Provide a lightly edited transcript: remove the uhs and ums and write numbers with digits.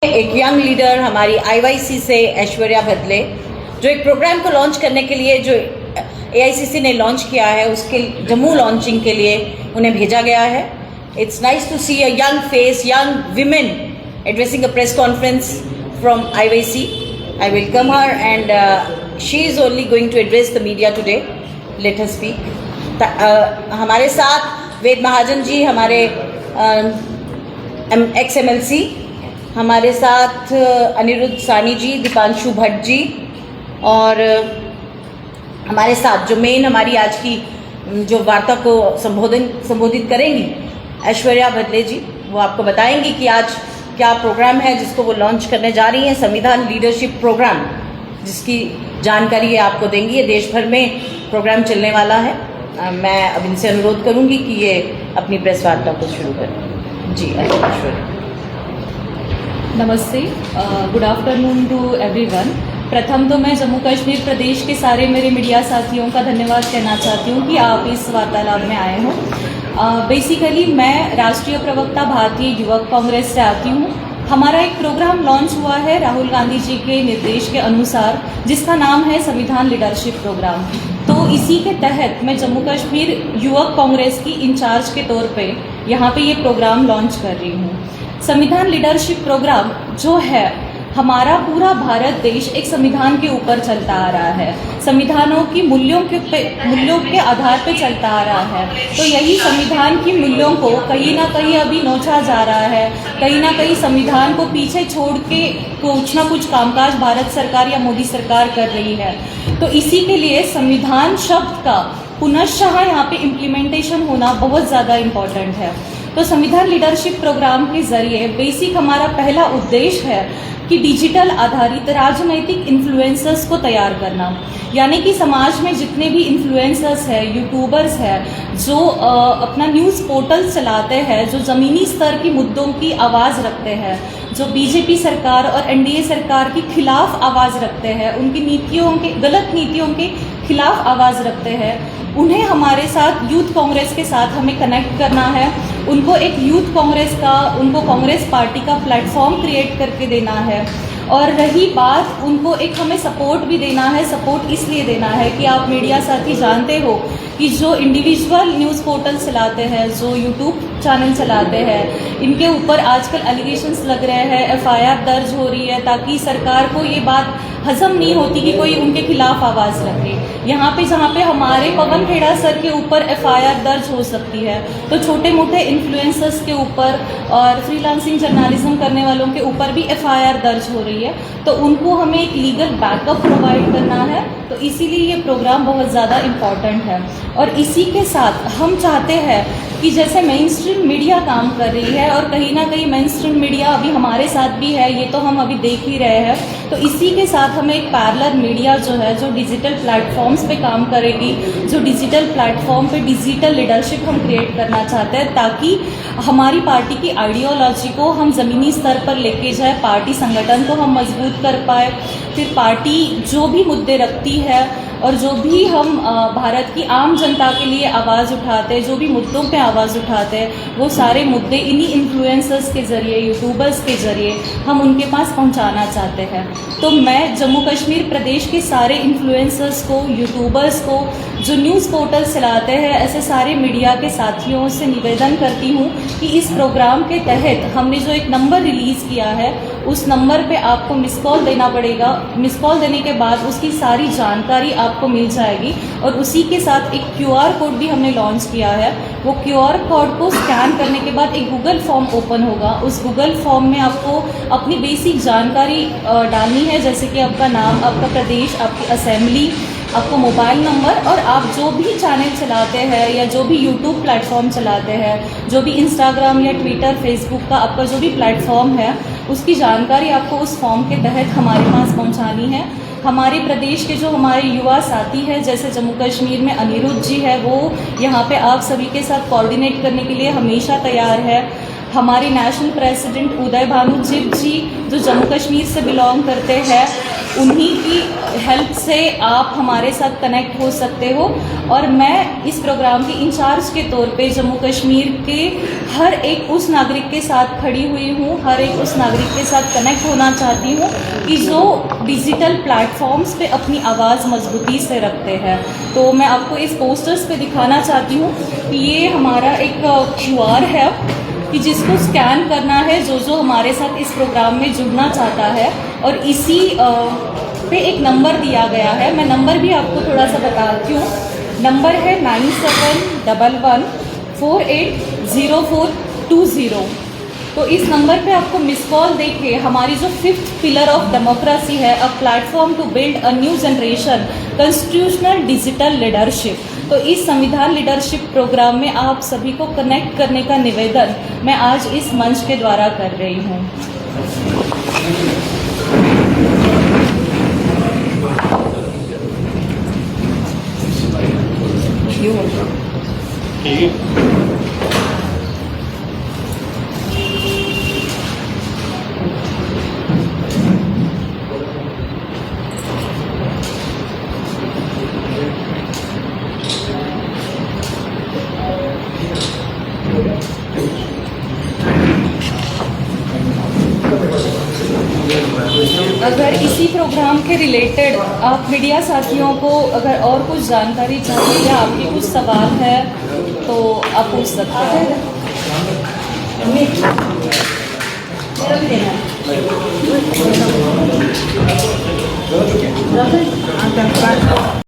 एक young leader हमारी IYC से ऐश्वर्या भदले, जो एक प्रोग्राम को लॉन्च करने के लिए जो एआईसीसी ने लॉन्च किया है, उसके जम्मू लॉन्चिंग के लिए उन्हें भेजा गया है. It's nice to see a young face, young women addressing a press conference from IYC. I welcome her and she is only going to address the media today. Let her speak. हमारे साथ वेद महाजन जी, हमारे XMLC, हमारे साथ अनिरुद्ध सानी जी, दीपांशु भट्ट जी, और हमारे साथ जो मेन हमारी आज की जो वार्ता को संबोधित करेंगी ऐश्वर्या भदले जी, वो आपको बताएंगी कि आज क्या प्रोग्राम है जिसको वो लॉन्च करने जा रही हैं. संविधान लीडरशिप प्रोग्राम, जिसकी जानकारी ये आपको देंगी. ये देश भर में प्रोग्राम चलने वाला है. मैं अब इनसे अनुरोध करूंगी कि ये अपनी प्रेस वार्ता को शुरू करें. जी ऐश्वर्या. नमस्ते, गुड आफ्टरनून टू एवरीवन. प्रथम तो मैं जम्मू कश्मीर प्रदेश के सारे मेरे मीडिया साथियों का धन्यवाद कहना चाहती हूँ कि आप इस वार्तालाप में आए हो. बेसिकली मैं राष्ट्रीय प्रवक्ता भारतीय युवक कांग्रेस से आती हूँ. हमारा एक प्रोग्राम लॉन्च हुआ है राहुल गांधी जी के निर्देश के अनुसार, जिसका नाम है संविधान लीडरशिप प्रोग्राम. तो इसी के तहत मैं जम्मू कश्मीर युवक कांग्रेस की इंचार्ज के तौर पे यहाँ पे ये प्रोग्राम लॉन्च कर रही हूँ. संविधान लीडरशिप प्रोग्राम जो है, हमारा पूरा भारत देश एक संविधान के ऊपर चलता आ रहा है, संविधानों की मूल्यों के आधार पे चलता आ रहा है. तो यही संविधान की मूल्यों को कहीं ना कहीं अभी नोचा जा रहा है. कहीं ना कहीं संविधान को पीछे छोड़ के कुछ ना कुछ कामकाज भारत सरकार या मोदी सरकार कर रही है. तो इसी के लिए संविधान शब्द का पुनश्चः यहाँ पे इम्प्लीमेंटेशन होना बहुत ज़्यादा इम्पॉर्टेंट है. तो संविधान लीडरशिप प्रोग्राम के जरिए बेसिक हमारा पहला उद्देश्य है कि डिजिटल आधारित राजनैतिक इन्फ्लुएंसर्स को तैयार करना. यानी कि समाज में जितने भी इन्फ्लुएंसर्स हैं, यूट्यूबर्स हैं, जो अपना न्यूज़ पोर्टल चलाते हैं, जो ज़मीनी स्तर की मुद्दों की आवाज़ रखते हैं, जो बीजेपी सरकार और एनडीए सरकार के खिलाफ आवाज़ रखते हैं, उनकी नीतियों के गलत नीतियों के खिलाफ आवाज़ रखते हैं, उन्हें हमारे साथ यूथ कांग्रेस के साथ हमें कनेक्ट करना है. उनको एक यूथ कांग्रेस का, उनको कांग्रेस पार्टी का प्लेटफॉर्म क्रिएट करके देना है. और रही बात, उनको एक हमें सपोर्ट भी देना है. सपोर्ट इसलिए देना है कि आप मीडिया साथी जानते हो कि जो इंडिविजुअल न्यूज़ पोर्टल चलाते हैं, जो यूट्यूब चैनल चलाते हैं, इनके ऊपर आजकल एलिगेशंस लग रहे हैं, FIR दर्ज हो रही है, ताकि सरकार को ये बात हजम नहीं होती कि कोई उनके खिलाफ आवाज़ रखे. यहाँ पे जहाँ पे हमारे पवन खेड़ा सर के ऊपर FIR दर्ज हो सकती है, तो छोटे मोटे इन्फ्लुएंसर्स के ऊपर और फ्रीलांसिंग जर्नलिज्म करने वालों के ऊपर भी FIR दर्ज हो रही है. तो उनको हमें एक लीगल बैकअप प्रोवाइड करना है. तो इसीलिए ये प्रोग्राम बहुत ज़्यादा इम्पॉर्टेंट है. और इसी के साथ हम चाहते हैं कि जैसे मेन स्ट्रीम मीडिया काम कर रही है, और कहीं ना कहीं मेन स्ट्रीम मीडिया अभी हमारे साथ भी है, ये तो हम अभी देख ही रहे हैं. तो इसी के साथ हमें एक पैरेलल मीडिया जो है, जो डिजिटल प्लेटफॉर्म्स पे काम करेगी, जो डिजिटल प्लेटफॉर्म पे डिजिटल लीडरशिप हम क्रिएट करना चाहते हैं, ताकि हमारी पार्टी की आइडियोलॉजी को हम ज़मीनी स्तर पर लेके जाए, पार्टी संगठन को हम मजबूत कर पाए. फिर पार्टी जो भी मुद्दे रखती है और जो भी हम भारत की आम जनता के लिए आवाज़ उठाते हैं, जो भी मुद्दों पे आवाज़ उठाते हैं, वो सारे मुद्दे इन्हीं इन्फ्लुएंसर्स के ज़रिए, यूट्यूबर्स के ज़रिए हम उनके पास पहुंचाना चाहते हैं. तो मैं जम्मू कश्मीर प्रदेश के सारे इन्फ्लुएंसर्स को, यूट्यूबर्स को, जो न्यूज़ पोर्टल चलाते हैं, ऐसे सारे मीडिया के साथियों से निवेदन करती हूँ कि इस प्रोग्राम के तहत हमने जो एक नंबर रिलीज़ किया है, उस नंबर पे आपको मिस कॉल देना पड़ेगा. मिस कॉल देने के बाद उसकी सारी जानकारी आपको मिल जाएगी. और उसी के साथ एक QR कोड भी हमने लॉन्च किया है. वो QR कोड को स्कैन करने के बाद एक गूगल फॉर्म ओपन होगा. उस गूगल फॉर्म में आपको अपनी बेसिक जानकारी डालनी है, जैसे कि आपका नाम, आपका प्रदेश, आपकी असेंबली, आपको मोबाइल नंबर, और आप जो भी चैनल चलाते हैं या जो भी यूट्यूब प्लेटफॉर्म चलाते हैं, जो भी इंस्टाग्राम या ट्विटर, फेसबुक का आपका जो भी प्लेटफॉर्म है, उसकी जानकारी आपको उस फॉर्म के तहत हमारे पास पहुंचानी है. हमारे प्रदेश के जो हमारे युवा साथी हैं, जैसे जम्मू कश्मीर में अनिरुद्ध जी है, वो यहाँ पे आप सभी के साथ कोऑर्डिनेट करने के लिए हमेशा तैयार है. हमारे नेशनल प्रेसिडेंट उदय भानु जी, जो जम्मू कश्मीर से बिलोंग करते हैं, उन्हीं की हेल्प से आप हमारे साथ कनेक्ट हो सकते हो। और मैं इस प्रोग्राम की इंचार्ज के तौर पे जम्मू कश्मीर के हर एक उस नागरिक के साथ खड़ी हुई हूँ, हर एक उस नागरिक के साथ कनेक्ट होना चाहती हूँ कि जो डिजिटल प्लेटफॉर्म्स पे अपनी आवाज़ मजबूती से रखते हैं। तो मैं आपको इस पोस्टर्स पे दिखाना चाहती हूँ कि ये हमारा एक QR है कि जिसको स्कैन करना है जो हमारे साथ इस प्रोग्राम में जुड़ना चाहता है। और इसी पे एक नंबर दिया गया है, मैं नंबर भी आपको थोड़ा सा बताती हूँ। नंबर है 9711480420। तो इस नंबर पे आपको मिस कॉल देके हमारी जो 5th पिलर ऑफ डेमोक्रेसी है, a platform to build a new generation constitutional digital leadership, तो इस संविधान लीडरशिप प्रोग्राम में आप सभी को कनेक्ट करने का निवेदन मैं आज इस मंच के द्वारा कर रही हूँ। अगर इसी प्रोग्राम के रिलेटेड आप मीडिया साथियों को अगर और कुछ जानकारी चाहिए या आपके कुछ सवाल है तो आप पूछ सकते हैं।